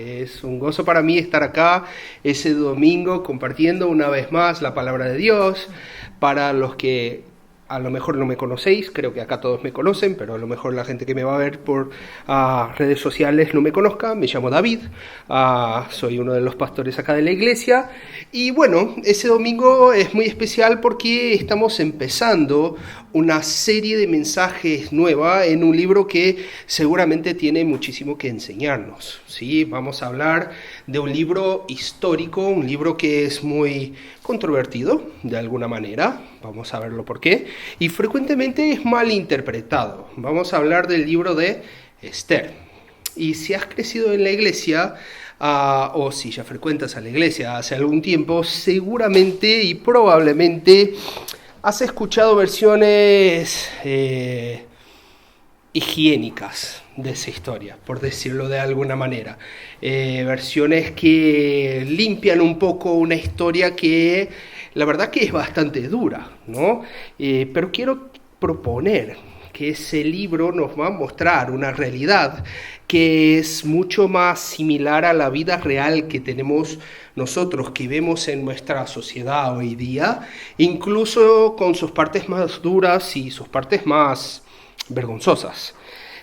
Es un gozo para mí estar acá ese domingo compartiendo una vez más la palabra de Dios. Para los que a lo mejor no me conocéis, creo que acá todos me conocen, pero a lo mejor la gente que me va a ver por redes sociales no me conozca. Me llamo David, soy uno de los pastores acá de la iglesia. Y bueno, ese domingo es muy especial porque estamos empezando una serie de mensajes nueva en un libro que seguramente tiene muchísimo que enseñarnos, ¿sí? Vamos a hablar de un libro histórico, un libro que es muy controvertido de alguna manera, vamos a verlo por qué, y frecuentemente es mal interpretado. Vamos a hablar del libro de Esther. Y si has crecido en la iglesia, o si ya frecuentas a la iglesia hace algún tiempo, seguramente y probablemente has escuchado versiones higiénicas de esa historia, por decirlo de alguna manera. Versiones que limpian un poco una historia que la verdad que es bastante dura, ¿no? Pero quiero proponer que ese libro nos va a mostrar una realidad que es mucho más similar a la vida real que tenemos nosotros, que vemos en nuestra sociedad hoy día, incluso con sus partes más duras y sus partes más vergonzosas.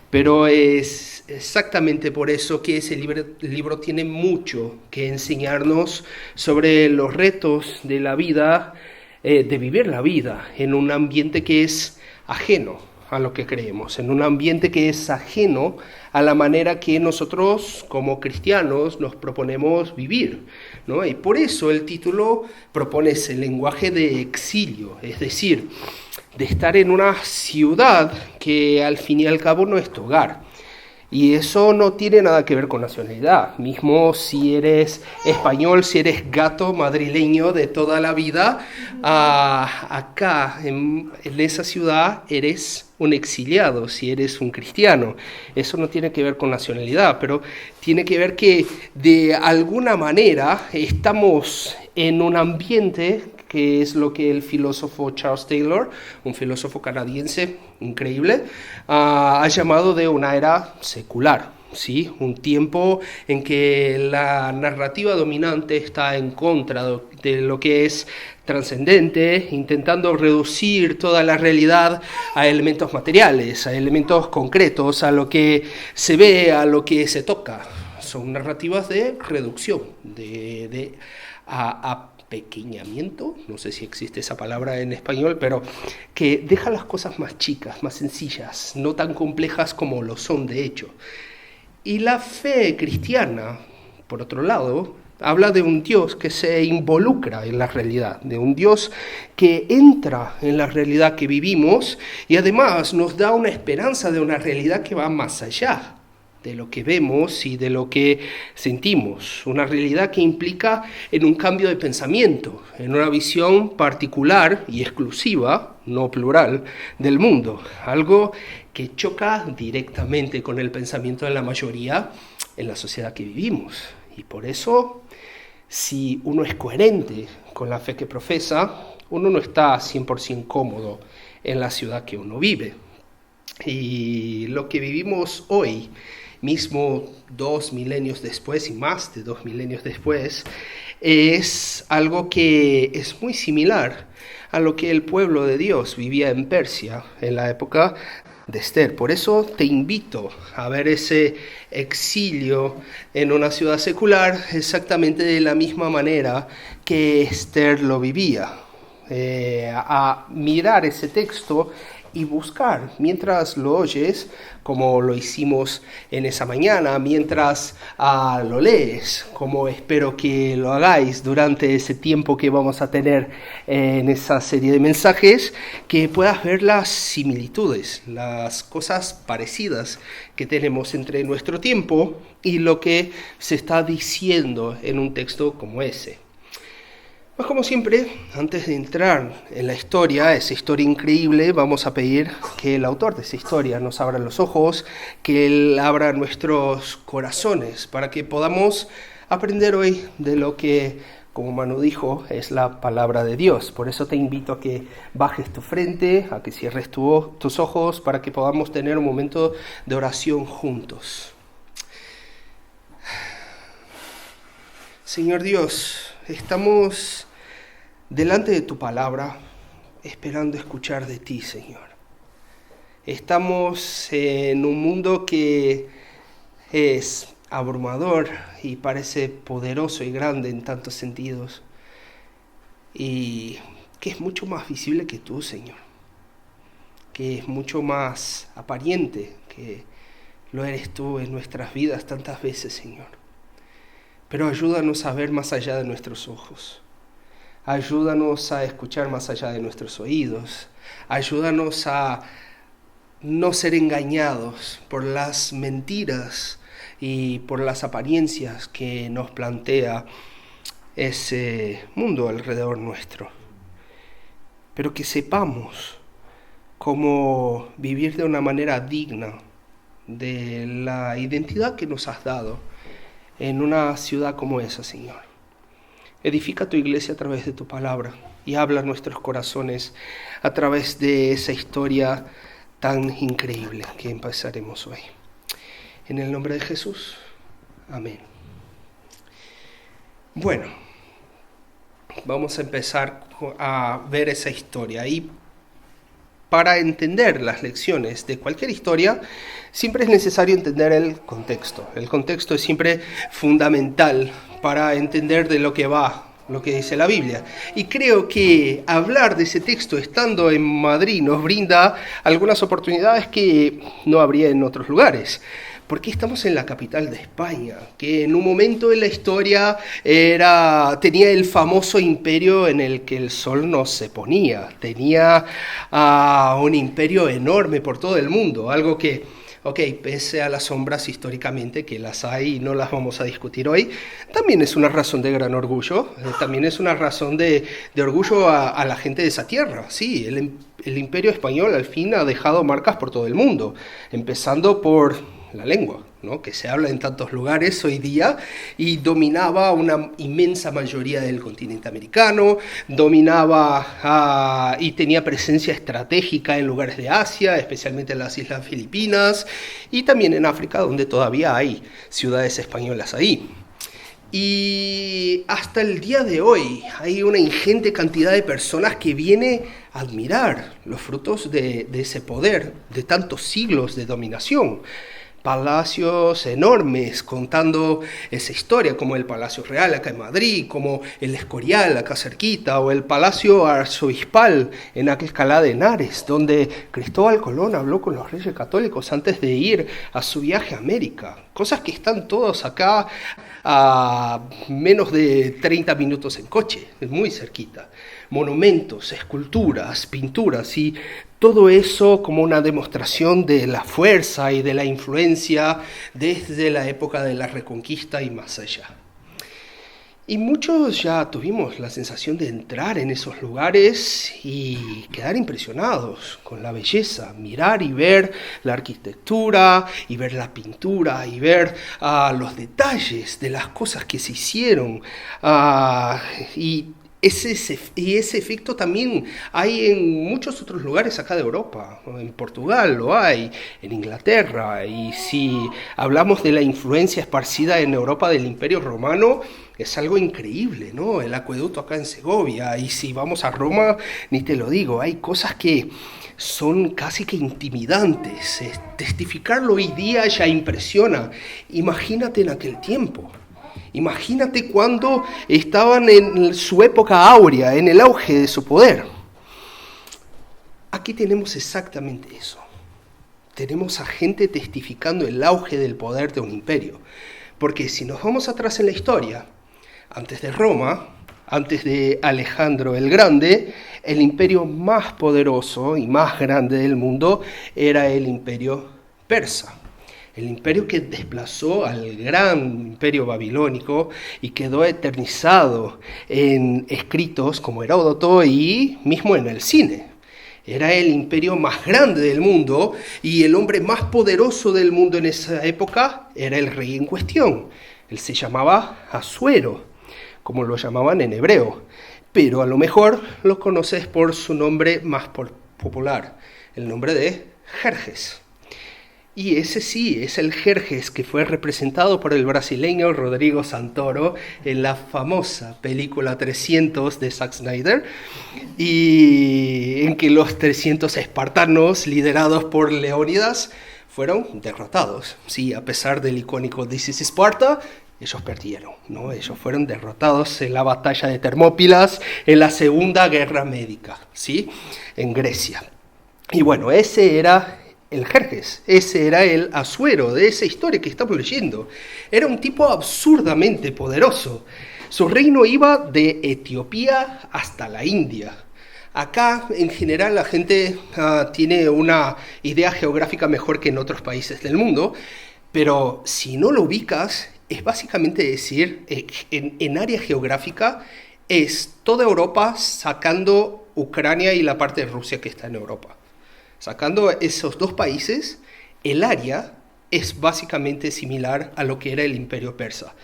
Pero es exactamente por eso que ese libro tiene mucho que enseñarnos sobre los retos de la vida, de vivir la vida en un ambiente que es ajeno a lo que creemos, en un ambiente que es ajeno a la manera que nosotros como cristianos nos proponemos vivir, ¿no? Y por eso el título propone ese lenguaje de exilio, es decir, de estar en una ciudad que al fin y al cabo no es tu hogar. Y eso no tiene nada que ver con nacionalidad. Mismo si eres español, si eres gato madrileño de toda la vida, acá en esa ciudad eres un exiliado, si eres un cristiano. Eso no tiene que ver con nacionalidad, pero tiene que ver que de alguna manera estamos en un ambiente que es lo que el filósofo Charles Taylor, un filósofo canadiense increíble, ha llamado de una era secular, ¿sí? Un tiempo en que la narrativa dominante está en contra de lo que es trascendente, intentando reducir toda la realidad a elementos materiales, a elementos concretos, a lo que se ve, a lo que se toca. Son narrativas de reducción, a pequeñamiento, no sé si existe esa palabra en español, pero que deja las cosas más chicas, más sencillas, no tan complejas como lo son de hecho. Y la fe cristiana, por otro lado, habla de un Dios que se involucra en la realidad, de un Dios que entra en la realidad que vivimos y además nos da una esperanza de una realidad que va más allá de lo que vemos y de lo que sentimos, una realidad que implica en un cambio de pensamiento, en una visión particular y exclusiva, no plural, del mundo, algo que choca directamente con el pensamiento de la mayoría en la sociedad que vivimos. Y por eso, si uno es coherente con la fe que profesa, uno no está 100% cómodo en la ciudad que uno vive. Y lo que vivimos hoy, mismo 2 milenios después y más de 2 milenios después, es algo que es muy similar a lo que el pueblo de Dios vivía en Persia en la época de Esther. Por eso te invito a ver ese exilio en una ciudad secular exactamente de la misma manera que Esther lo vivía, a mirar ese texto y buscar, mientras lo oyes, como lo hicimos en esa mañana, mientras lo lees, como espero que lo hagáis durante ese tiempo que vamos a tener en esa serie de mensajes, que puedas ver las similitudes, las cosas parecidas que tenemos entre nuestro tiempo y lo que se está diciendo en un texto como ese. Pues como siempre, antes de entrar en la historia, esa historia increíble, vamos a pedir que el autor de esa historia nos abra los ojos, que Él abra nuestros corazones para que podamos aprender hoy de lo que, como Manu dijo, es la palabra de Dios. Por eso te invito a que bajes tu frente, a que cierres tus ojos para que podamos tener un momento de oración juntos. Señor Dios, estamos delante de tu palabra, esperando escuchar de ti, Señor. Estamos en un mundo que es abrumador y parece poderoso y grande en tantos sentidos, y que es mucho más visible que tú, Señor, que es mucho más aparente que lo eres tú en nuestras vidas tantas veces, Señor. Pero ayúdanos a ver más allá de nuestros ojos. Ayúdanos a escuchar más allá de nuestros oídos. Ayúdanos a no ser engañados por las mentiras y por las apariencias que nos plantea ese mundo alrededor nuestro. Pero que sepamos cómo vivir de una manera digna de la identidad que nos has dado en una ciudad como esa, Señor. Edifica tu iglesia a través de tu palabra y habla a nuestros corazones a través de esa historia tan increíble que empezaremos hoy. En el nombre de Jesús, amén. Bueno, vamos a empezar a ver esa historia y para entender las lecciones de cualquier historia, siempre es necesario entender el contexto. El contexto es siempre fundamental para entender de lo que va, lo que dice la Biblia. Y creo que hablar de ese texto estando en Madrid nos brinda algunas oportunidades que no habría en otros lugares. Porque estamos en la capital de España, que en un momento de la historia tenía el famoso imperio en el que el sol no se ponía. Tenía un imperio enorme por todo el mundo, algo que, pese a las sombras históricamente, que las hay y no las vamos a discutir hoy, también es una razón de gran orgullo, también es una razón de orgullo a la gente de esa tierra. Sí, el imperio español al fin ha dejado marcas por todo el mundo, empezando por la lengua, ¿no?, que se habla en tantos lugares hoy día y dominaba una inmensa mayoría del continente americano, dominaba y tenía presencia estratégica en lugares de Asia, especialmente en las Islas Filipinas y también en África, donde todavía hay ciudades españolas ahí. Y hasta el día de hoy hay una ingente cantidad de personas que viene a admirar los frutos de ese poder, de tantos siglos de dominación. Palacios enormes contando esa historia, como el Palacio Real acá en Madrid, como el Escorial acá cerquita, o el Palacio Arzobispal en Alcalá de Henares, donde Cristóbal Colón habló con los reyes católicos antes de ir a su viaje a América. Cosas que están todos acá a menos de 30 minutos en coche, muy cerquita. Monumentos, esculturas, pinturas y todo eso como una demostración de la fuerza y de la influencia desde la época de la Reconquista y más allá. Y muchos ya tuvimos la sensación de entrar en esos lugares y quedar impresionados con la belleza, mirar y ver la arquitectura y ver la pintura y ver los detalles de las cosas que se hicieron y ese efecto también hay en muchos otros lugares acá de Europa. En Portugal lo hay, en Inglaterra, y si hablamos de la influencia esparcida en Europa del Imperio Romano, es algo increíble, ¿no? El acueducto acá en Segovia, y si vamos a Roma, ni te lo digo, hay cosas que son casi que intimidantes. Testificarlo hoy día ya impresiona. Imagínate en aquel tiempo. Imagínate cuando estaban en su época áurea, en el auge de su poder. Aquí tenemos exactamente eso. Tenemos a gente testificando el auge del poder de un imperio. Porque si nos vamos atrás en la historia, antes de Roma, antes de Alejandro el Grande, el imperio más poderoso y más grande del mundo era el imperio persa. El imperio que desplazó al gran imperio babilónico y quedó eternizado en escritos como Heródoto y mismo en el cine. Era el imperio más grande del mundo y el hombre más poderoso del mundo en esa época era el rey en cuestión. Él se llamaba Asuero, como lo llamaban en hebreo, pero a lo mejor lo conoces por su nombre más popular, el nombre de Jerjes. Y ese sí, es el Jerjes que fue representado por el brasileño Rodrigo Santoro en la famosa película 300 de Zack Snyder, y en que los 300 espartanos liderados por Leónidas fueron derrotados. Sí, a pesar del icónico This is Sparta, ellos perdieron, ¿no? Ellos fueron derrotados en la batalla de Termópilas en la Segunda Guerra Médica, ¿sí? En Grecia. Y bueno, ese era el Jerjes, ese era el Asuero de esa historia que estamos leyendo. Era un tipo absurdamente poderoso. Su reino iba de Etiopía hasta la India. Acá, en general, la gente tiene una idea geográfica mejor que en otros países del mundo, pero si no lo ubicas, es básicamente decir, en área geográfica, es toda Europa sacando Ucrania y la parte de Rusia que está en Europa. Sacando esos dos países, el área es básicamente similar a lo que era el Imperio Persa.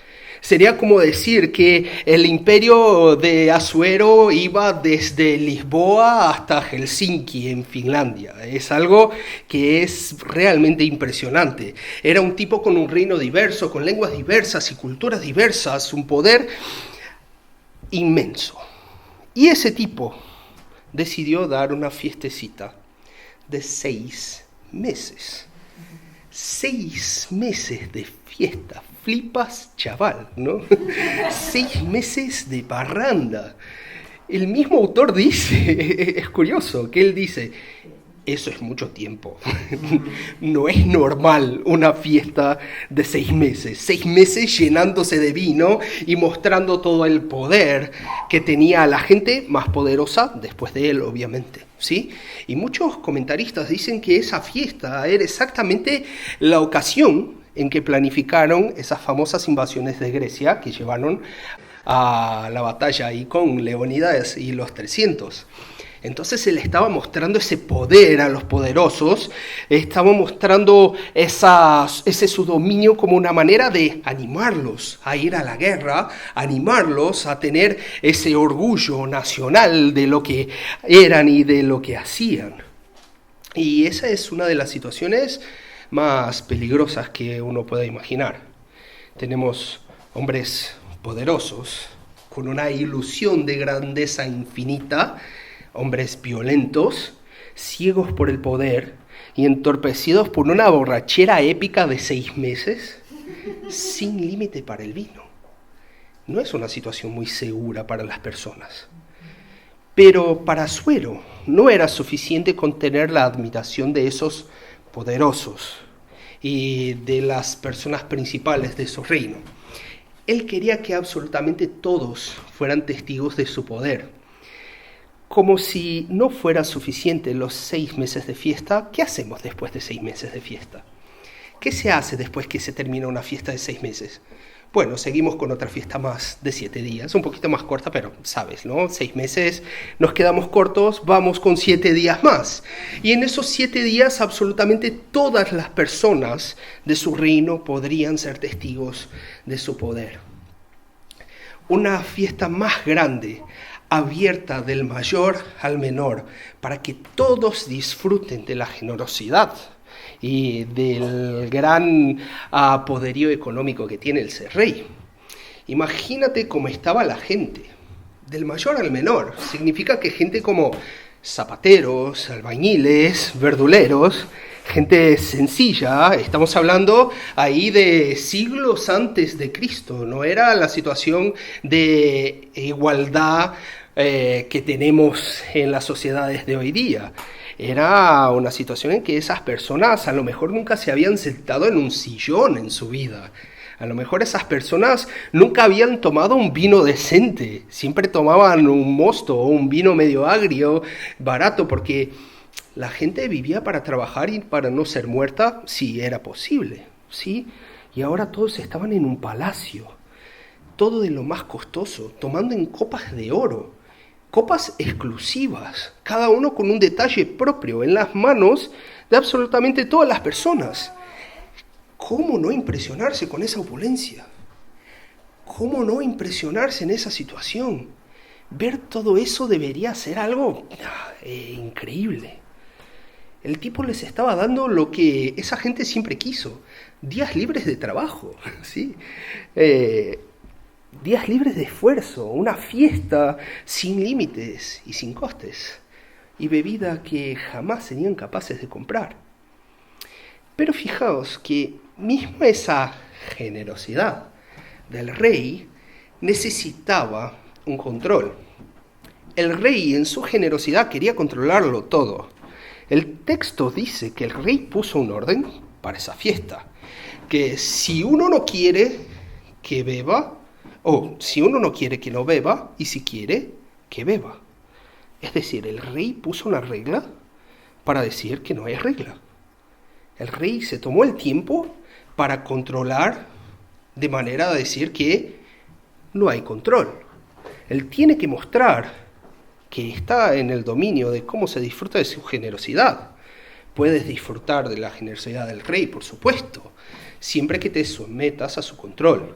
Sería como decir que el imperio de Asuero iba desde Lisboa hasta Helsinki, en Finlandia. Es algo que es realmente impresionante. Era un tipo con un reino diverso, con lenguas diversas y culturas diversas, un poder inmenso. Y ese tipo decidió dar una fiestecita de 6 meses. 6 meses de fiesta. Flipas, chaval, ¿no? 6 meses de parranda. El mismo autor dice, es curioso, que él dice, eso es mucho tiempo. No es normal una fiesta de 6 meses. 6 meses llenándose de vino y mostrando todo el poder que tenía la gente más poderosa después de él, obviamente, ¿sí? Y muchos comentaristas dicen que esa fiesta era exactamente la ocasión en que planificaron esas famosas invasiones de Grecia que llevaron a la batalla ahí con Leónidas y los 300. Entonces se le estaba mostrando ese poder a los poderosos, estaba mostrando ese su dominio como una manera de animarlos a ir a la guerra, animarlos a tener ese orgullo nacional de lo que eran y de lo que hacían. Y esa es una de las situaciones más peligrosas que uno pueda imaginar. Tenemos hombres poderosos, con una ilusión de grandeza infinita, hombres violentos, ciegos por el poder y entorpecidos por una borrachera épica de 6 meses, sin límite para el vino. No es una situación muy segura para las personas. Pero para Asuero no era suficiente con tener la admiración de esos poderosos y de las personas principales de su reino. Él quería que absolutamente todos fueran testigos de su poder. Como si no fuera suficiente los 6 meses de fiesta, ¿qué hacemos después de 6 meses de fiesta? ¿Qué se hace después que se termina una fiesta de 6 meses? Bueno, seguimos con otra fiesta más de 7 días, un poquito más corta, pero sabes, ¿no? 6 meses, nos quedamos cortos, vamos con 7 días más. Y en esos 7 días absolutamente todas las personas de su reino podrían ser testigos de su poder. Una fiesta más grande, abierta del mayor al menor, para que todos disfruten de la generosidad y del gran poderío económico que tiene el ser rey. Imagínate cómo estaba la gente, del mayor al menor. Significa que gente como zapateros, albañiles, verduleros, gente sencilla, estamos hablando ahí de siglos antes de Cristo, no era la situación de igualdad que tenemos en las sociedades de hoy día. Era una situación en que esas personas a lo mejor nunca se habían sentado en un sillón en su vida. A lo mejor esas personas nunca habían tomado un vino decente. Siempre tomaban un mosto o un vino medio agrio, barato, porque la gente vivía para trabajar y para no ser muerta si era posible, ¿sí? Y ahora todos estaban en un palacio, todo de lo más costoso, tomando en copas de oro. Copas exclusivas, cada uno con un detalle propio en las manos de absolutamente todas las personas. ¿Cómo no impresionarse con esa opulencia? ¿Cómo no impresionarse en esa situación? Ver todo eso debería ser algo increíble. El tipo les estaba dando lo que esa gente siempre quiso, días libres de trabajo, ¿sí? Días libres de esfuerzo, una fiesta sin límites y sin costes, y bebida que jamás serían capaces de comprar. Pero fijaos que mismo esa generosidad del rey necesitaba un control. El rey en su generosidad quería controlarlo todo. El texto dice que el rey puso un orden para esa fiesta, que si uno no quiere que beba, o si uno no quiere que no beba, y si quiere, que beba. Es decir, el rey puso una regla para decir que no hay regla. El rey se tomó el tiempo para controlar de manera a decir que no hay control. Él tiene que mostrar que está en el dominio de cómo se disfruta de su generosidad. Puedes disfrutar de la generosidad del rey, por supuesto, siempre que te sometas a su control.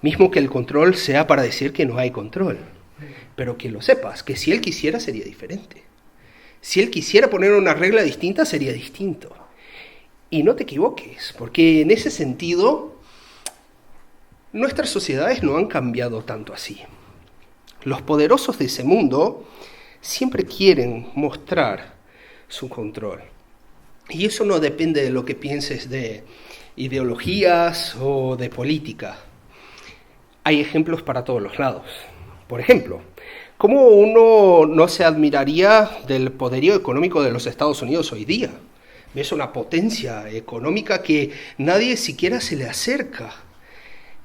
Mismo que el control sea para decir que no hay control. Pero que lo sepas, que si él quisiera sería diferente. Si él quisiera poner una regla distinta, sería distinto. Y no te equivoques, porque en ese sentido, nuestras sociedades no han cambiado tanto así. Los poderosos de ese mundo siempre quieren mostrar su control. Y eso no depende de lo que pienses de ideologías o de política. Hay ejemplos para todos los lados. Por ejemplo, ¿cómo uno no se admiraría del poderío económico de los Estados Unidos hoy día? Es una potencia económica que nadie siquiera se le acerca.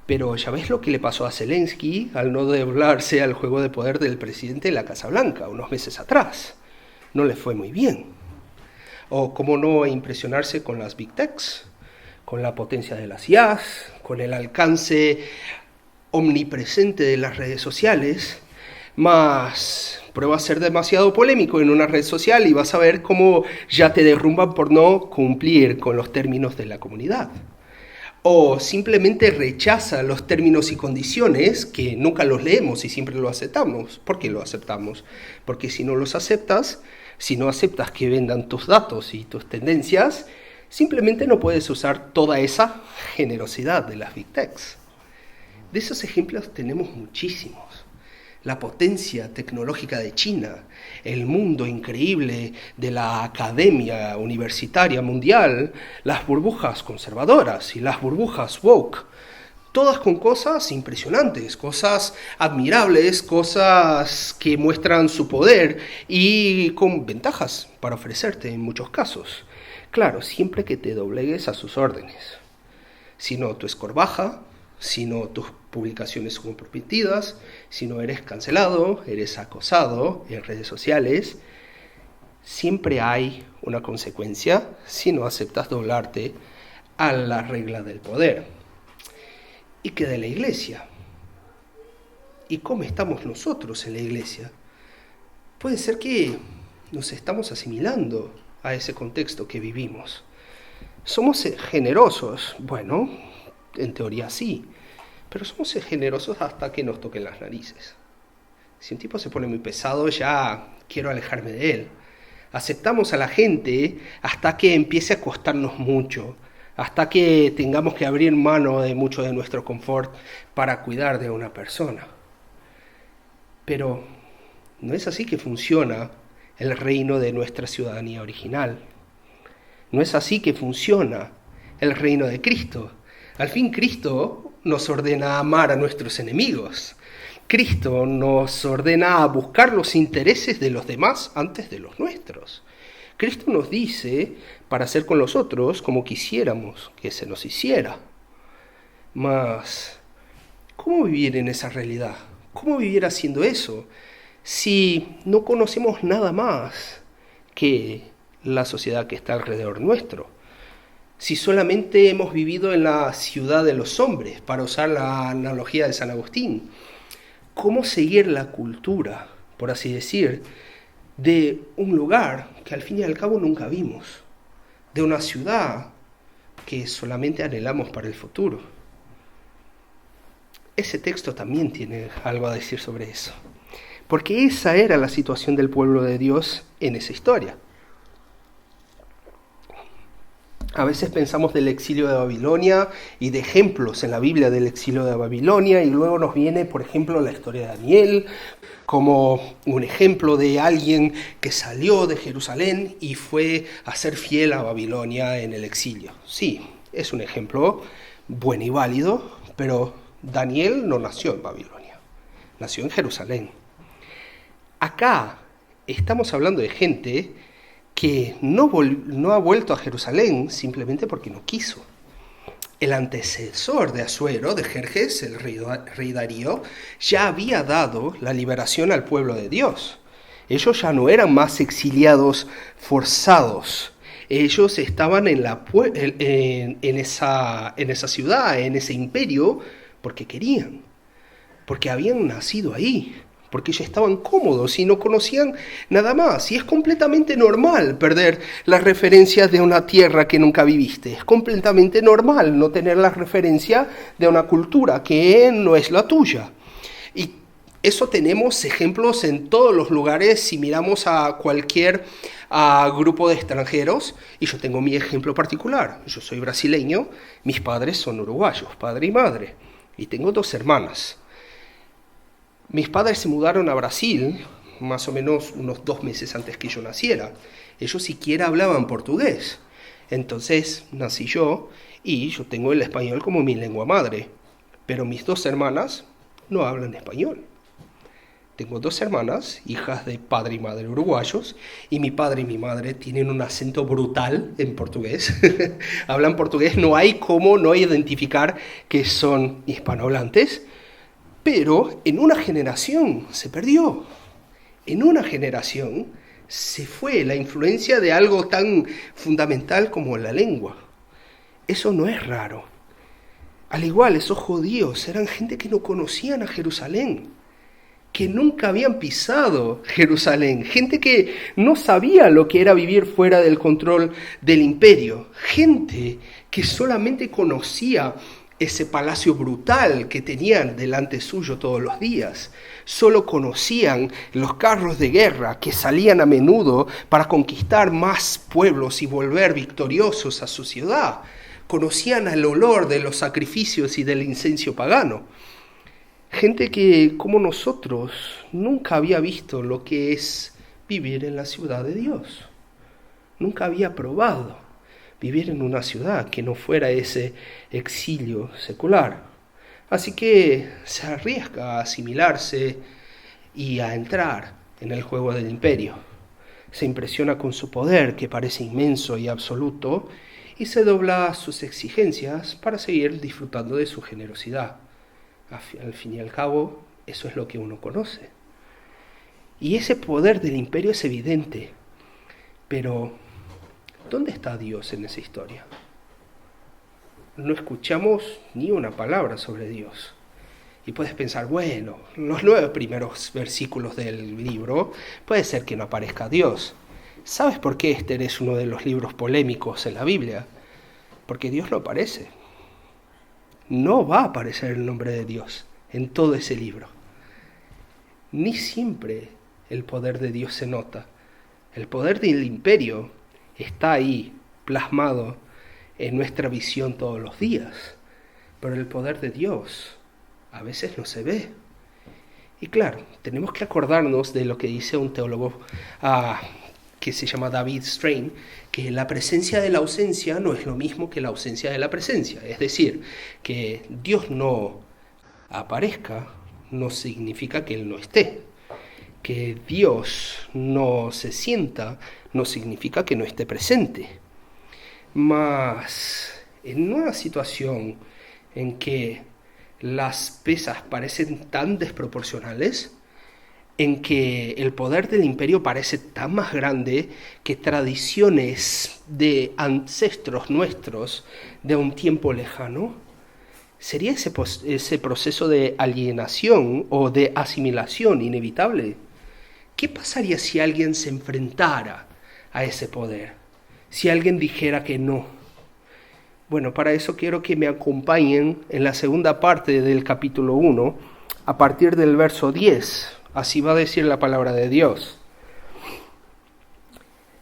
Pero ya ves lo que le pasó a Zelensky al no doblarse al juego de poder del presidente de la Casa Blanca unos meses atrás. No le fue muy bien. O cómo no impresionarse con las Big Techs, con la potencia de las IAs, con el alcance omnipresente de las redes sociales, más prueba a ser demasiado polémico en una red social y vas a ver cómo ya te derrumban por no cumplir con los términos de la comunidad. O simplemente rechaza los términos y condiciones que nunca los leemos y siempre lo aceptamos. ¿Por qué lo aceptamos? Porque si no los aceptas, si no aceptas que vendan tus datos y tus tendencias, simplemente no puedes usar toda esa generosidad de las Big Techs. De esos ejemplos tenemos muchísimos. La potencia tecnológica de China, el mundo increíble de la academia universitaria mundial, las burbujas conservadoras y las burbujas woke, todas con cosas impresionantes, cosas admirables, cosas que muestran su poder y con ventajas para ofrecerte en muchos casos. Claro, siempre que te doblegues a sus órdenes. Si no, tu score baja, si no, tus publicaciones son comprometidas, si no eres cancelado, eres acosado en redes sociales, siempre hay una consecuencia si no aceptas doblarte a la regla del poder. ¿Y qué de la iglesia? ¿Y cómo estamos nosotros en la iglesia? Puede ser que nos estamos asimilando a ese contexto que vivimos. ¿Somos generosos? Bueno, en teoría sí, pero somos generosos hasta que nos toquen las narices. Si un tipo se pone muy pesado, ya quiero alejarme de él. Aceptamos a la gente hasta que empiece a costarnos mucho, hasta que tengamos que abrir mano de mucho de nuestro confort para cuidar de una persona. Pero no es así que funciona el reino de nuestra ciudadanía original. No es así que funciona el reino de Cristo. Al fin Cristo nos ordena a amar a nuestros enemigos. Cristo nos ordena a buscar los intereses de los demás antes de los nuestros. Cristo nos dice para hacer con los otros como quisiéramos que se nos hiciera. Mas, ¿cómo vivir en esa realidad? ¿Cómo vivir haciendo eso si no conocemos nada más que la sociedad que está alrededor nuestro? Si solamente hemos vivido en la ciudad de los hombres, para usar la analogía de San Agustín, ¿cómo seguir la cultura, por así decir, de un lugar que al fin y al cabo nunca vimos, de una ciudad que solamente anhelamos para el futuro? Ese texto también tiene algo a decir sobre eso, porque esa era la situación del pueblo de Dios en esa historia. A veces pensamos del exilio de Babilonia y de ejemplos en la Biblia del exilio de Babilonia, y luego nos viene, por ejemplo, la historia de Daniel como un ejemplo de alguien que salió de Jerusalén y fue a ser fiel a Babilonia en el exilio. Sí, es un ejemplo bueno y válido, pero Daniel no nació en Babilonia, nació en Jerusalén. Acá estamos hablando de gente que no ha vuelto a Jerusalén simplemente porque no quiso. El antecesor de Asuero, de Jerjes, el rey Darío, ya había dado la liberación al pueblo de Dios. Ellos ya no eran más exiliados forzados. Ellos estaban en esa ciudad, en ese imperio, porque querían, porque habían nacido ahí, porque ya estaban cómodos y no conocían nada más. Y es completamente normal perder las referencias de una tierra que nunca viviste. Es completamente normal no tener la referencia de una cultura que no es la tuya. Y eso tenemos ejemplos en todos los lugares. Si miramos a cualquier grupo de extranjeros, y yo tengo mi ejemplo particular. Yo soy brasileño, mis padres son uruguayos, padre y madre, y tengo 2 hermanas. Mis padres se mudaron a Brasil más o menos unos 2 meses antes que yo naciera. Ellos siquiera hablaban portugués. Entonces nací yo y yo tengo el español como mi lengua madre. Pero mis 2 hermanas no hablan español. Tengo 2 hermanas, hijas de padre y madre uruguayos, y mi padre y mi madre tienen un acento brutal en portugués. Hablan portugués, no hay cómo no identificar que son hispanohablantes. Pero en una generación se perdió. En una generación se fue la influencia de algo tan fundamental como la lengua. Eso no es raro. Al igual, esos judíos eran gente que no conocían a Jerusalén, que nunca habían pisado Jerusalén, gente que no sabía lo que era vivir fuera del control del imperio, gente que solamente conocía ese palacio brutal que tenían delante suyo todos los días. Solo conocían los carros de guerra que salían a menudo para conquistar más pueblos y volver victoriosos a su ciudad. Conocían el olor de los sacrificios y del incienso pagano. Gente que, como nosotros, nunca había visto lo que es vivir en la ciudad de Dios. Nunca había probado vivir en una ciudad que no fuera ese exilio secular. Así que se arriesga a asimilarse y a entrar en el juego del imperio. Se impresiona con su poder, que parece inmenso y absoluto, y se dobla a sus exigencias para seguir disfrutando de su generosidad. Al fin y al cabo, eso es lo que uno conoce. Y ese poder del imperio es evidente, pero ¿dónde está Dios en esa historia? No escuchamos ni una palabra sobre Dios. Y puedes pensar, bueno, los 9 primeros versículos del libro, puede ser que no aparezca Dios. ¿Sabes por qué este es uno de los libros polémicos en la Biblia? Porque Dios no aparece. No va a aparecer el nombre de Dios en todo ese libro. Ni siempre el poder de Dios se nota. El poder del imperio está ahí, plasmado en nuestra visión todos los días. Pero el poder de Dios a veces no se ve. Y claro, tenemos que acordarnos de lo que dice un teólogo que se llama David Strain, que la presencia de la ausencia no es lo mismo que la ausencia de la presencia. Es decir, que Dios no aparezca no significa que Él no esté. Que Dios no se sienta no significa que no esté presente. Mas en una situación en que las pesas parecen tan desproporcionales, en que el poder del imperio parece tan más grande que tradiciones de ancestros nuestros de un tiempo lejano, ¿sería ese proceso de alienación o de asimilación inevitable? ¿Qué pasaría si alguien se enfrentara a ese poder? Si alguien dijera que no. Bueno, para eso quiero que me acompañen en la segunda parte del capítulo 1, a partir del verso 10. Así va a decir la palabra de Dios.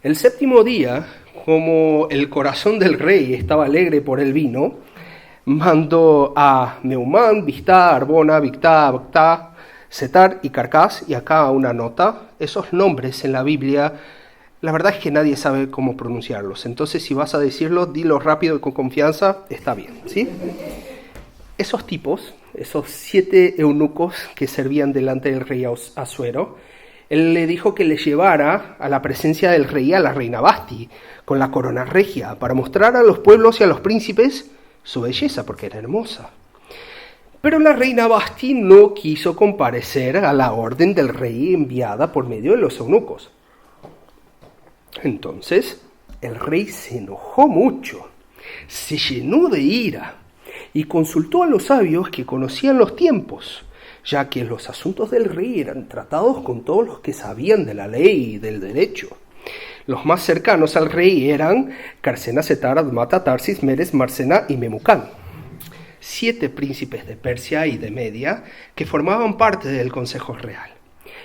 El 7º día, como el corazón del rey estaba alegre por el vino, mandó a Meumán, Biztá, Arbona, Bigtá, Abtá, Setar y Carcás, y acá una nota. Esos nombres en la Biblia, la verdad es que nadie sabe cómo pronunciarlos. Entonces, si vas a decirlo, dilo rápido y con confianza, está bien, ¿sí? Esos tipos, esos 7 eunucos que servían delante del rey Asuero, él le dijo que le llevara a la presencia del rey a la reina Vasti, con la corona regia, para mostrar a los pueblos y a los príncipes su belleza, porque era hermosa. Pero la reina Vasti no quiso comparecer a la orden del rey enviada por medio de los eunucos. Entonces, el rey se enojó mucho, se llenó de ira y consultó a los sabios que conocían los tiempos, ya que los asuntos del rey eran tratados con todos los que sabían de la ley y del derecho. Los más cercanos al rey eran Carsena, Setar, Admata, Tarsis, Meres, Marsena y Memucán, 7 príncipes de Persia y de Media que formaban parte del Consejo Real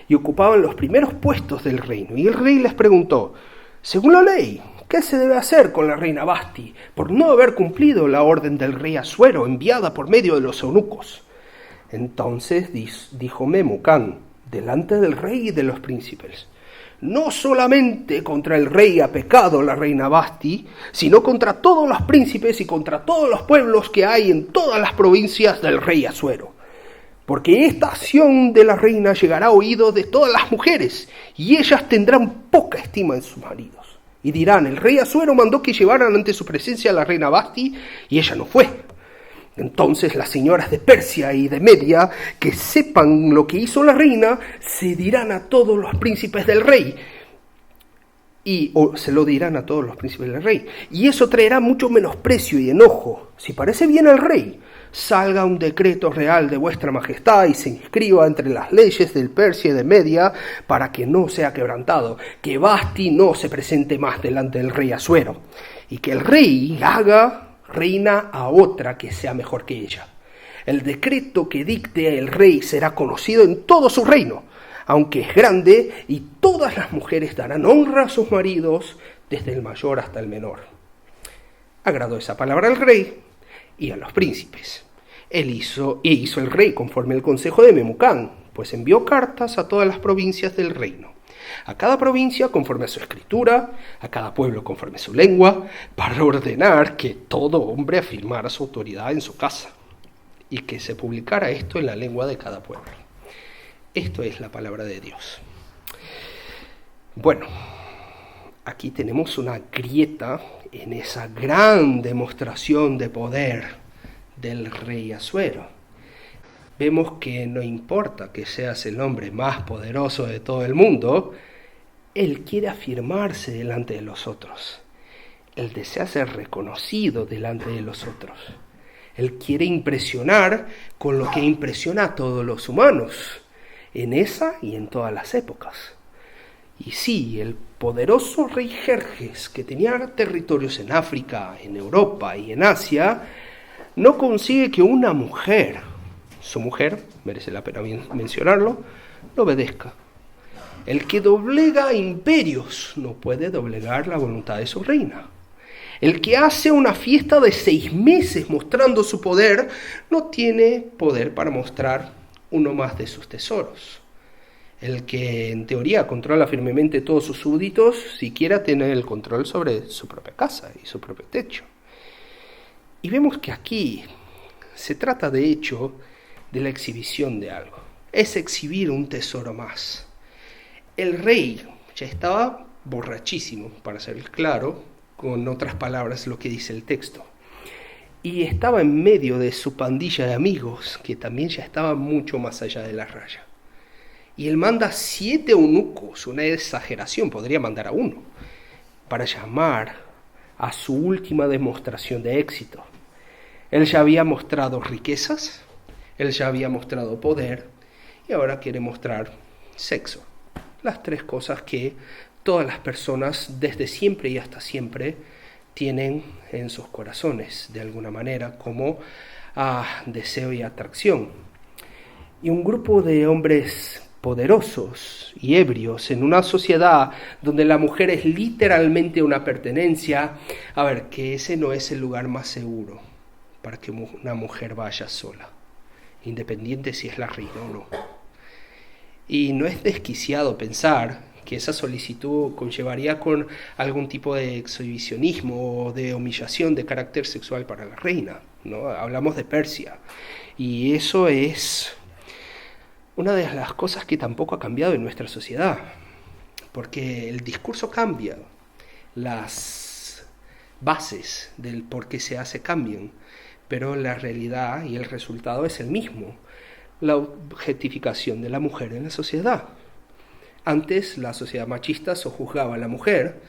y ocupaban los primeros puestos del reino. Y el rey les preguntó: según la ley, ¿qué se debe hacer con la reina Vasti por no haber cumplido la orden del rey Asuero enviada por medio de los eunucos? Entonces dijo Memucán delante del rey y de los príncipes: no solamente contra el rey ha pecado la reina Vasti, sino contra todos los príncipes y contra todos los pueblos que hay en todas las provincias del rey Asuero. Porque esta acción de la reina llegará a oídos de todas las mujeres, y ellas tendrán poca estima en sus maridos. Y dirán: el rey Asuero mandó que llevaran ante su presencia a la reina Vasti, y ella no fue. Entonces las señoras de Persia y de Media, que sepan lo que hizo la reina, se dirán a todos los príncipes del rey, o se lo dirán a todos los príncipes del rey, y eso traerá mucho menosprecio y enojo. Si parece bien al rey, salga un decreto real de vuestra majestad y se inscriba entre las leyes del Persia y de Media para que no sea quebrantado, que Vasti no se presente más delante del rey Asuero, y que el rey haga reina a otra que sea mejor que ella. El decreto que dicte el rey será conocido en todo su reino, aunque es grande, y todas las mujeres darán honra a sus maridos, desde el mayor hasta el menor. Agradó esa palabra al rey y a los príncipes. Hizo el rey conforme al consejo de Memucán, pues envió cartas a todas las provincias del reino, a cada provincia conforme a su escritura, a cada pueblo conforme a su lengua, para ordenar que todo hombre afirmara su autoridad en su casa, y que se publicara esto en la lengua de cada pueblo. Esto es la palabra de Dios. Bueno, aquí tenemos una grieta en esa gran demostración de poder del rey Asuero. Vemos que no importa que seas el hombre más poderoso de todo el mundo, él quiere afirmarse delante de los otros. Él desea ser reconocido delante de los otros. Él quiere impresionar con lo que impresiona a todos los humanos, en esa y en todas las épocas. Y sí, el poderoso rey Jerjes, que tenía territorios en África, en Europa y en Asia, no consigue que una mujer, su mujer, merece la pena mencionarlo, lo obedezca. El que doblega imperios no puede doblegar la voluntad de su reina. El que hace una fiesta de 6 meses mostrando su poder no tiene poder para mostrar uno más de sus tesoros. El que en teoría controla firmemente todos sus súbditos siquiera tiene el control sobre su propia casa y su propio techo. Y vemos que aquí se trata de hecho de la exhibición de algo. Es exhibir un tesoro más. El rey ya estaba borrachísimo, para ser claro, con otras palabras lo que dice el texto. Y estaba en medio de su pandilla de amigos, que también ya estaban mucho más allá de la raya. Y él manda 7 eunucos, una exageración, podría mandar a uno, para llamar a su última demostración de éxito. Él ya había mostrado riquezas, él ya había mostrado poder, y ahora quiere mostrar sexo. Las 3 cosas que todas las personas, desde siempre y hasta siempre, tienen en sus corazones, de alguna manera, como deseo y atracción. Y un grupo de hombres poderosos y ebrios en una sociedad donde la mujer es literalmente una pertenencia, a ver, que ese no es el lugar más seguro para que una mujer vaya sola, independiente si es la reina o no. Y no es desquiciado pensar que esa solicitud conllevaría con algún tipo de exhibicionismo o de humillación de carácter sexual para la reina, ¿no? Hablamos de Persia, y eso es una de las cosas que tampoco ha cambiado en nuestra sociedad, porque el discurso cambia, las bases del por qué se hace cambian, pero la realidad y el resultado es el mismo: la objetificación de la mujer en la sociedad. Antes la sociedad machista sojuzgaba a la mujer,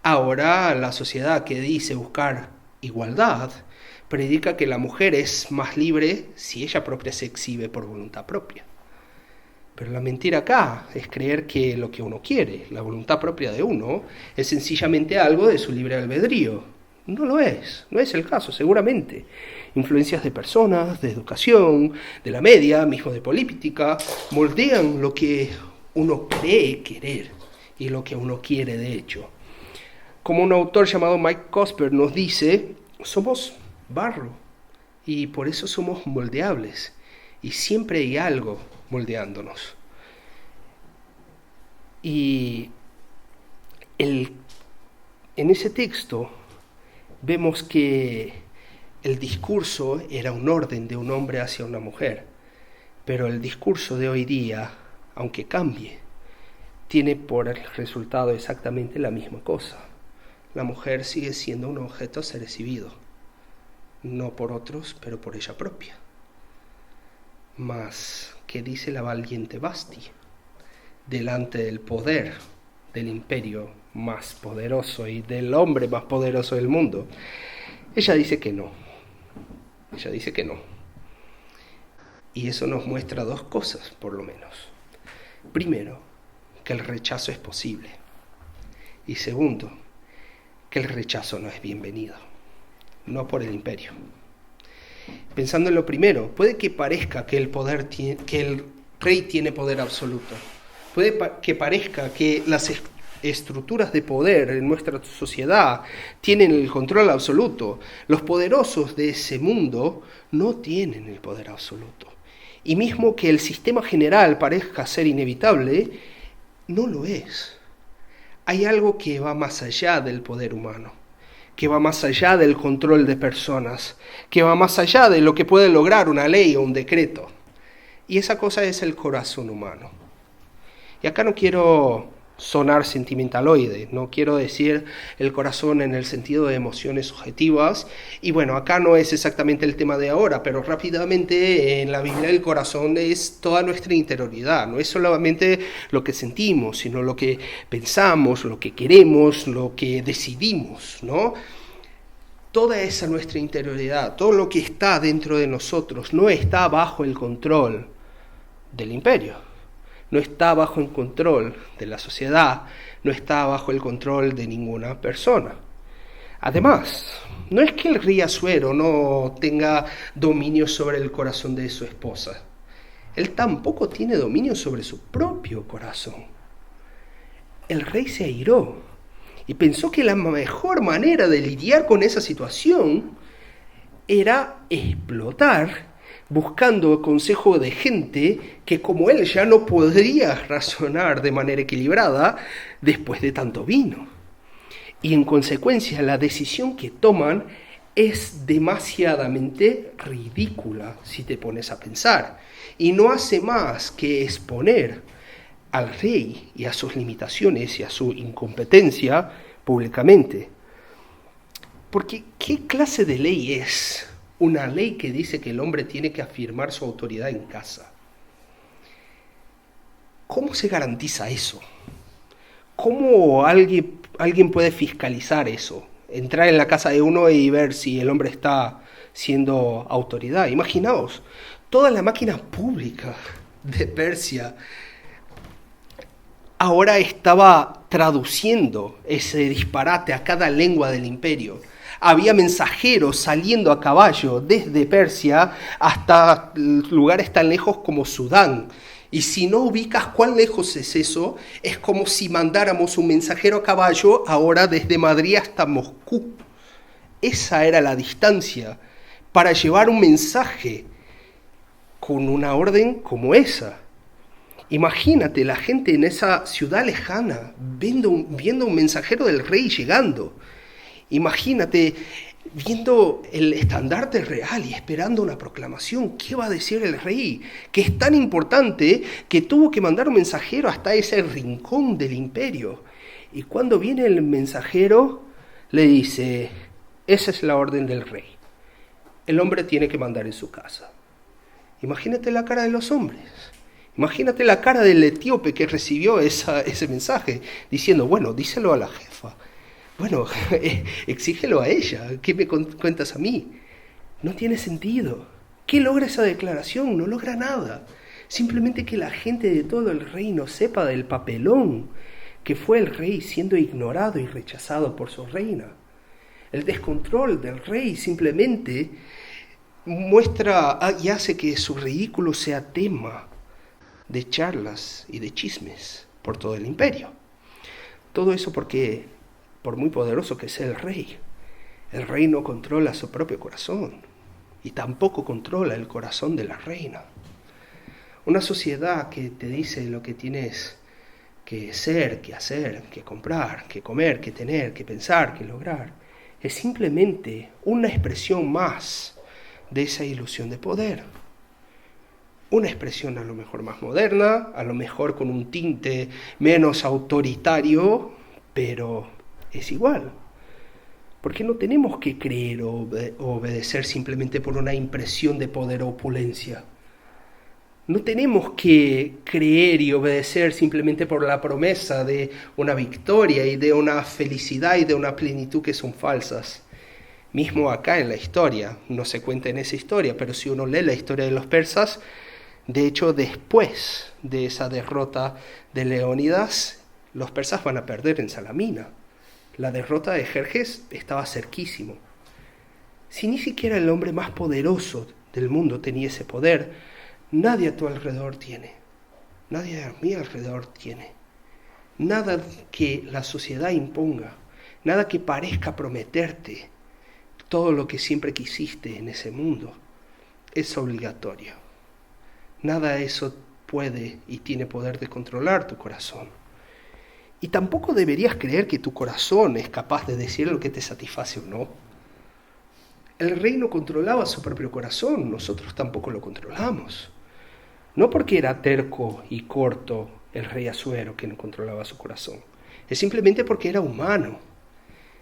ahora la sociedad que dice buscar igualdad predica que la mujer es más libre si ella propia se exhibe por voluntad propia. Pero la mentira acá es creer que lo que uno quiere, la voluntad propia de uno, es sencillamente algo de su libre albedrío. No lo es, no es el caso, seguramente. Influencias de personas, de educación, de la media, mismo de política, moldean lo que uno cree querer y lo que uno quiere de hecho. Como un autor llamado Mike Cosper nos dice, somos barro y por eso somos moldeables y siempre hay algo moldeándonos. Y en ese texto vemos que el discurso era un orden de un hombre hacia una mujer, pero el discurso de hoy día, aunque cambie, tiene por resultado exactamente la misma cosa. La mujer sigue siendo un objeto a ser exhibido, no por otros, pero por ella propia. Mas, ¿qué dice la valiente Basti delante del poder del imperio más poderoso y del hombre más poderoso del mundo? Ella dice que no. Ella dice que no. Y eso nos muestra dos cosas, por lo menos. Primero, que el rechazo es posible. Y segundo, que el rechazo no es bienvenido. No por el imperio. Pensando en lo primero, puede que parezca que el rey tiene poder absoluto. Puede que parezca que las estructuras de poder en nuestra sociedad tienen el control absoluto. Los poderosos de ese mundo no tienen el poder absoluto. Y mismo que el sistema general parezca ser inevitable, no lo es. Hay algo que va más allá del poder humano, que va más allá del control de personas, que va más allá de lo que puede lograr una ley o un decreto. Y esa cosa es el corazón humano. Y acá no quiero sonar sentimentaloide, no quiero decir el corazón en el sentido de emociones subjetivas, y bueno, acá no es exactamente el tema de ahora, pero rápidamente en la Biblia el corazón es toda nuestra interioridad, no es solamente lo que sentimos, sino lo que pensamos, lo que queremos, lo que decidimos, ¿no? Toda esa nuestra interioridad, todo lo que está dentro de nosotros no está bajo el control del imperio. No está bajo el control de la sociedad, no está bajo el control de ninguna persona. Además, no es que el rey Asuero no tenga dominio sobre el corazón de su esposa. Él tampoco tiene dominio sobre su propio corazón. El rey se airó y pensó que la mejor manera de lidiar con esa situación era explotar, buscando consejo de gente que como él ya no podría razonar de manera equilibrada después de tanto vino. Y en consecuencia la decisión que toman es demasiadamente ridícula si te pones a pensar, y no hace más que exponer al rey y a sus limitaciones y a su incompetencia públicamente. Porque ¿qué clase de ley es una ley que dice que el hombre tiene que afirmar su autoridad en casa? ¿Cómo se garantiza eso? ¿Cómo alguien puede fiscalizar eso? Entrar en la casa de uno y ver si el hombre está siendo autoridad. Imaginaos, toda la máquina pública de Persia ahora estaba traduciendo ese disparate a cada lengua del imperio. Había mensajeros saliendo a caballo desde Persia hasta lugares tan lejos como Sudán. Y si no ubicas cuán lejos es eso, es como si mandáramos un mensajero a caballo ahora desde Madrid hasta Moscú. Esa era la distancia para llevar un mensaje con una orden como esa. Imagínate la gente en esa ciudad lejana viendo un mensajero del rey llegando. Imagínate viendo el estandarte real y esperando una proclamación. ¿Qué va a decir el rey? Que es tan importante que tuvo que mandar un mensajero hasta ese rincón del imperio. Y cuando viene el mensajero, le dice, esa es la orden del rey. El hombre tiene que mandar en su casa. Imagínate la cara de los hombres. Imagínate la cara del etíope que recibió ese mensaje, diciendo, bueno, díselo a la jefa. Bueno, exígelo a ella. ¿Qué me cuentas a mí? No tiene sentido. ¿Qué logra esa declaración? No logra nada. Simplemente que la gente de todo el reino sepa del papelón que fue el rey siendo ignorado y rechazado por su reina. El descontrol del rey simplemente muestra y hace que su ridículo sea tema de charlas y de chismes por todo el imperio. Todo eso porque, por muy poderoso que sea el rey no controla su propio corazón y tampoco controla el corazón de la reina. Una sociedad que te dice lo que tienes que ser, que hacer, que comprar, que comer, que tener, que pensar, que lograr, es simplemente una expresión más de esa ilusión de poder. Una expresión a lo mejor más moderna, a lo mejor con un tinte menos autoritario, pero es igual. Porque no tenemos que creer o obedecer simplemente por una impresión de poder o opulencia. No tenemos que creer y obedecer simplemente por la promesa de una victoria y de una felicidad y de una plenitud que son falsas. Mismo acá en la historia, no se cuenta en esa historia, pero si uno lee la historia de los persas, de hecho después de esa derrota de Leónidas, los persas van a perder en Salamina. La derrota de Jerjes estaba cerquísimo. Si ni siquiera el hombre más poderoso del mundo tenía ese poder, nadie a tu alrededor tiene. Nadie a mi alrededor tiene. Nada que la sociedad imponga, nada que parezca prometerte todo lo que siempre quisiste en ese mundo es obligatorio. Nada de eso puede y tiene poder de controlar tu corazón. Y tampoco deberías creer que tu corazón es capaz de decir lo que te satisface o no. El rey no controlaba su propio corazón, nosotros tampoco lo controlamos. No porque era terco y corto el rey Asuero que no controlaba su corazón, es simplemente porque era humano.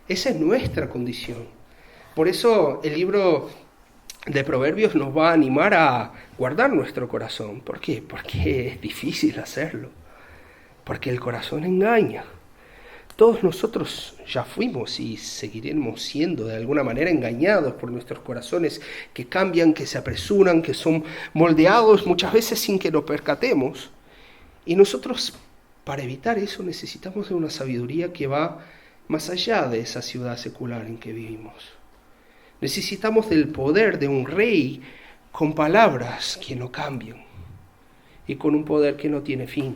Esa es nuestra condición. Por eso el libro de Proverbios nos va a animar a guardar nuestro corazón. ¿Por qué? Porque es difícil hacerlo. Porque el corazón engaña. Todos nosotros ya fuimos y seguiremos siendo de alguna manera engañados por nuestros corazones que cambian, que se apresuran, que son moldeados muchas veces sin que nos percatemos. Y nosotros, para evitar eso, necesitamos de una sabiduría que va más allá de esa ciudad secular en que vivimos. Necesitamos del poder de un rey con palabras que no cambian y con un poder que no tiene fin.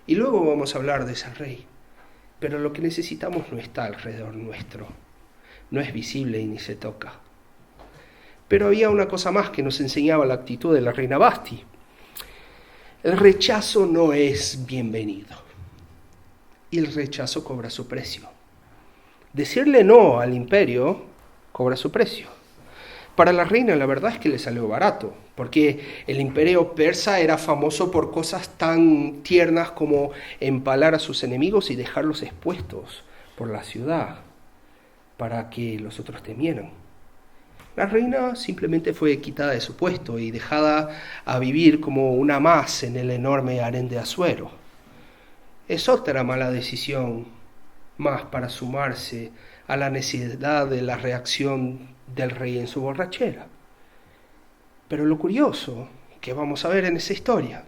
Y luego vamos a hablar de ese rey. Pero lo que necesitamos no está alrededor nuestro, no es visible y ni se toca. Pero había una cosa más que nos enseñaba la actitud de la reina Vasti. El rechazo no es bienvenido y el rechazo cobra su precio. Decirle no al imperio cobra su precio. Para la reina la verdad es que le salió barato, porque el imperio persa era famoso por cosas tan tiernas como empalar a sus enemigos y dejarlos expuestos por la ciudad para que los otros temieran. La reina simplemente fue quitada de su puesto y dejada a vivir como una más en el enorme harén de Asuero. Es otra mala decisión más para sumarse a la necesidad de la reacción del rey en su borrachera. Pero lo curioso que vamos a ver en esa historia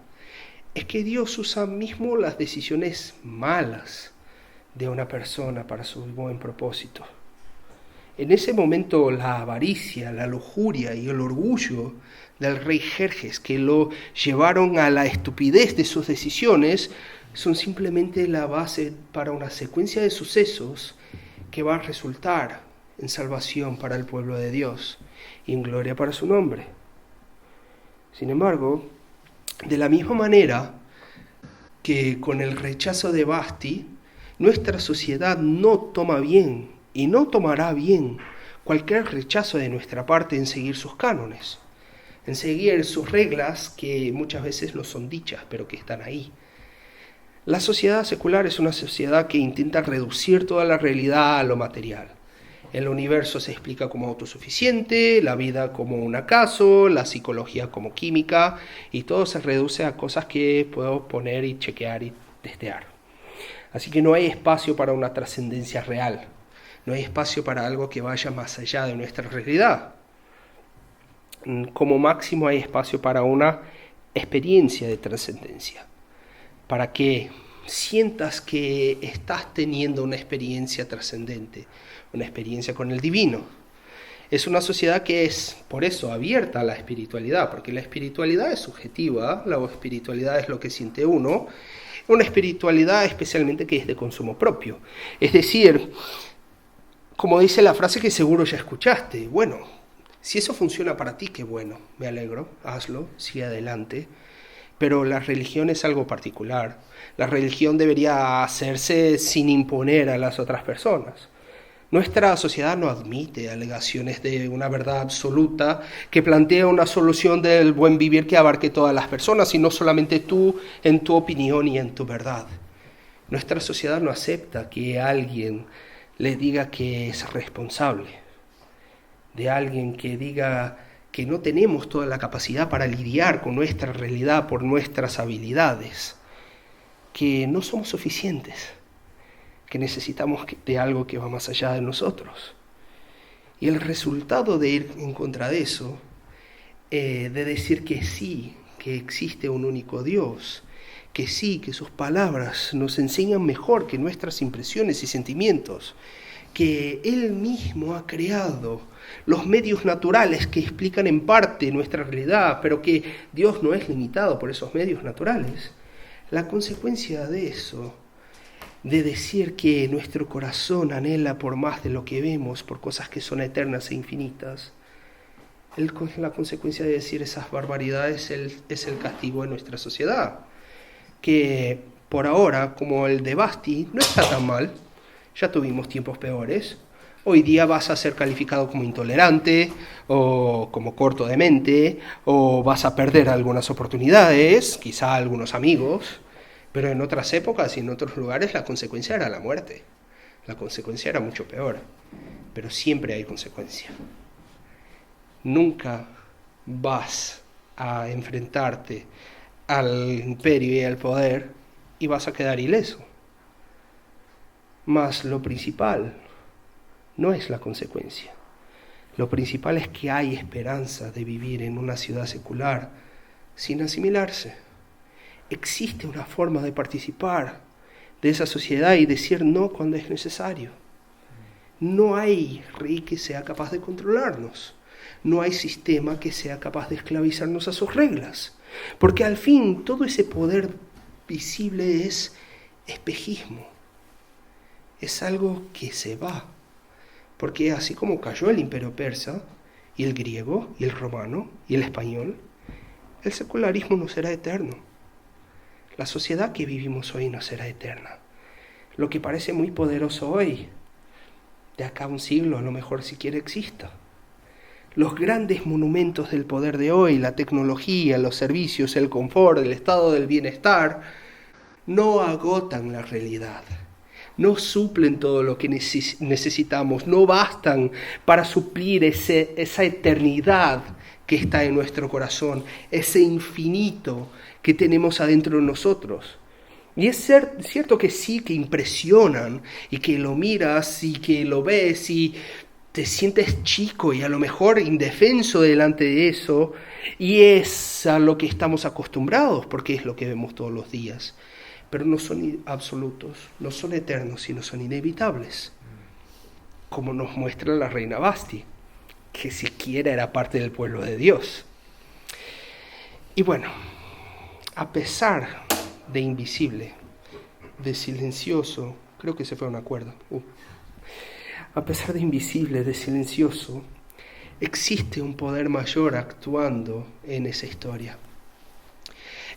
es que Dios usa mismo las decisiones malas de una persona para su buen propósito. En ese momento la avaricia, la lujuria y el orgullo del rey Jerjes, que lo llevaron a la estupidez de sus decisiones, son simplemente la base para una secuencia de sucesos que va a resultar en salvación para el pueblo de Dios y en gloria para su nombre. Sin embargo, de la misma manera que con el rechazo de Basti, nuestra sociedad no toma bien y no tomará bien cualquier rechazo de nuestra parte en seguir sus cánones, en seguir sus reglas que muchas veces no son dichas, pero que están ahí. La sociedad secular es una sociedad que intenta reducir toda la realidad a lo material. El universo se explica como autosuficiente, la vida como un acaso, la psicología como química, y todo se reduce a cosas que puedo poner y chequear y testear. Así que no hay espacio para una trascendencia real, no hay espacio para algo que vaya más allá de nuestra realidad. Como máximo hay espacio para una experiencia de trascendencia, para que sientas que estás teniendo una experiencia trascendente, una experiencia con el divino. Es una sociedad que es, por eso, abierta a la espiritualidad, porque la espiritualidad es subjetiva, la espiritualidad es lo que siente uno, una espiritualidad especialmente que es de consumo propio. Es decir, como dice la frase que seguro ya escuchaste, bueno, si eso funciona para ti, qué bueno, me alegro, hazlo, sigue adelante. Pero la religión es algo particular. La religión debería hacerse sin imponer a las otras personas. Nuestra sociedad no admite alegaciones de una verdad absoluta que plantea una solución del buen vivir que abarque todas las personas y no solamente tú en tu opinión y en tu verdad. Nuestra sociedad no acepta que alguien le diga que es responsable, de alguien que diga que no tenemos toda la capacidad para lidiar con nuestra realidad por nuestras habilidades, que no somos suficientes, que necesitamos de algo que va más allá de nosotros. Y el resultado de ir en contra de eso, de decir que sí, que existe un único Dios, que sí, que sus palabras nos enseñan mejor que nuestras impresiones y sentimientos, que Él mismo ha creado los medios naturales que explican en parte nuestra realidad, pero que Dios no es limitado por esos medios naturales. La consecuencia de eso, de decir que nuestro corazón anhela por más de lo que vemos, por cosas que son eternas e infinitas, la consecuencia de decir esas barbaridades es el castigo de nuestra sociedad, que por ahora, como el de Basti, no está tan mal. Ya tuvimos tiempos peores. Hoy día vas a ser calificado como intolerante o como corto de mente, o vas a perder algunas oportunidades, quizá algunos amigos, pero en otras épocas y en otros lugares la consecuencia era la muerte. La consecuencia era mucho peor, pero siempre hay consecuencia. Nunca vas a enfrentarte al imperio y al poder y vas a quedar ileso. Mas lo principal no es la consecuencia. Lo principal es que hay esperanza de vivir en una ciudad secular sin asimilarse. Existe una forma de participar de esa sociedad y decir no cuando es necesario. No hay rey que sea capaz de controlarnos. No hay sistema que sea capaz de esclavizarnos a sus reglas. Porque al fin todo ese poder visible es espejismo. Es algo que se va. Porque así como cayó el imperio persa, y el griego, y el romano, y el español, el secularismo no será eterno. La sociedad que vivimos hoy no será eterna. Lo que parece muy poderoso hoy, de acá a un siglo a lo mejor siquiera exista. Los grandes monumentos del poder de hoy, la tecnología, los servicios, el confort, el estado del bienestar, no agotan la realidad. No suplen todo lo que necesitamos, no bastan para suplir esa eternidad que está en nuestro corazón, ese infinito que tenemos adentro de nosotros. Y es cierto que sí, que impresionan, y que lo miras y que lo ves y te sientes chico y a lo mejor indefenso delante de eso, y es a lo que estamos acostumbrados porque es lo que vemos todos los días. Pero no son absolutos, no son eternos, sino son inevitables. como nos muestra la reina Vasti, que siquiera era parte del pueblo de Dios. Y bueno, a pesar de invisible, de silencioso, creo que se fue a un acuerdo. A pesar de invisible, de silencioso, existe un poder mayor actuando en esa historia.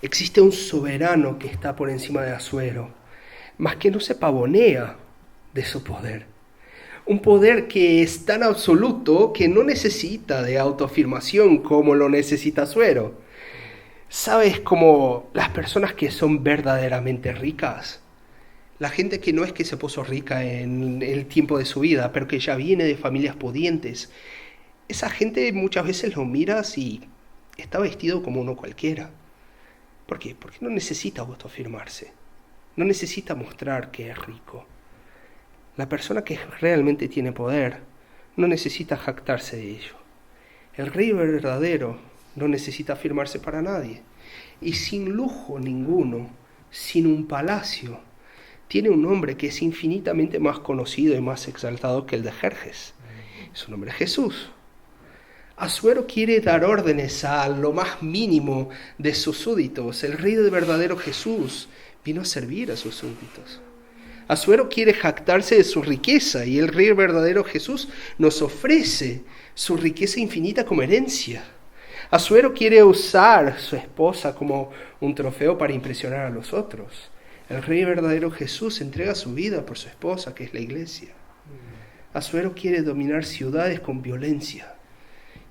Existe un soberano que está por encima de Asuero, mas que no se pavonea de su poder. Un poder que es tan absoluto que no necesita de autoafirmación como lo necesita Asuero. ¿Sabes cómo las personas que son verdaderamente ricas? La gente que no es que se puso rica en el tiempo de su vida, pero que ya viene de familias pudientes. Esa gente muchas veces lo miras y está vestido como uno cualquiera. ¿Por qué? Porque no necesita autoafirmarse. No necesita mostrar que es rico. La persona que realmente tiene poder no necesita jactarse de ello. El rey verdadero no necesita afirmarse para nadie. Y sin lujo ninguno, sin un palacio, tiene un nombre que es infinitamente más conocido y más exaltado que el de Jerjes. Su nombre es Jesús. Asuero quiere dar órdenes a lo más mínimo de sus súbditos. El rey del verdadero Jesús vino a servir a sus súbditos. Asuero quiere jactarse de su riqueza y el rey verdadero Jesús nos ofrece su riqueza infinita como herencia. Asuero quiere usar su esposa como un trofeo para impresionar a los otros. El rey verdadero Jesús entrega su vida por su esposa, que es la iglesia. Asuero quiere dominar ciudades con violencia.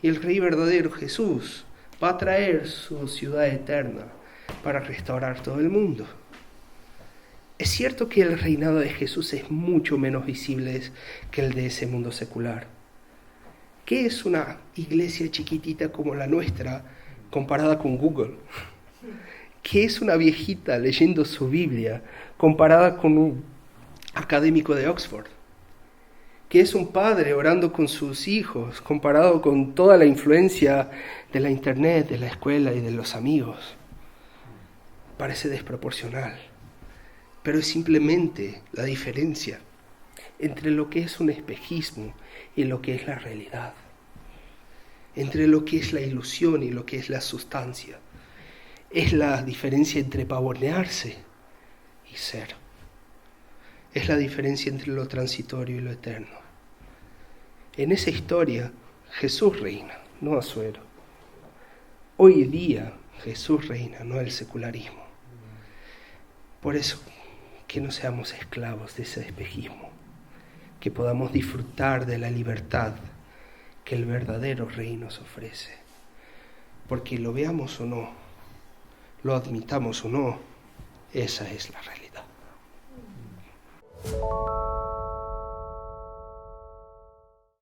Y el rey verdadero Jesús va a traer su ciudad eterna para restaurar todo el mundo. Es cierto que el reinado de Jesús es mucho menos visible que el de ese mundo secular. ¿Qué es una iglesia chiquitita como la nuestra comparada con Google? ¿Qué es una viejita leyendo su Biblia comparada con un académico de Oxford? ¿Qué es un padre orando con sus hijos comparado con toda la influencia de la internet, de la escuela y de los amigos? Parece desproporcional, pero es simplemente la diferencia entre lo que es un espejismo y lo que es la realidad, entre lo que es la ilusión y lo que es la sustancia. Es la diferencia entre pavonearse y ser. Es la diferencia entre lo transitorio y lo eterno. En esa historia, Jesús reina, no Asuero. Hoy día, Jesús reina, no el secularismo. Por eso, que no seamos esclavos de ese espejismo, que podamos disfrutar de la libertad que el verdadero rey nos ofrece. Porque lo veamos o no, lo admitamos o no, esa es la realidad.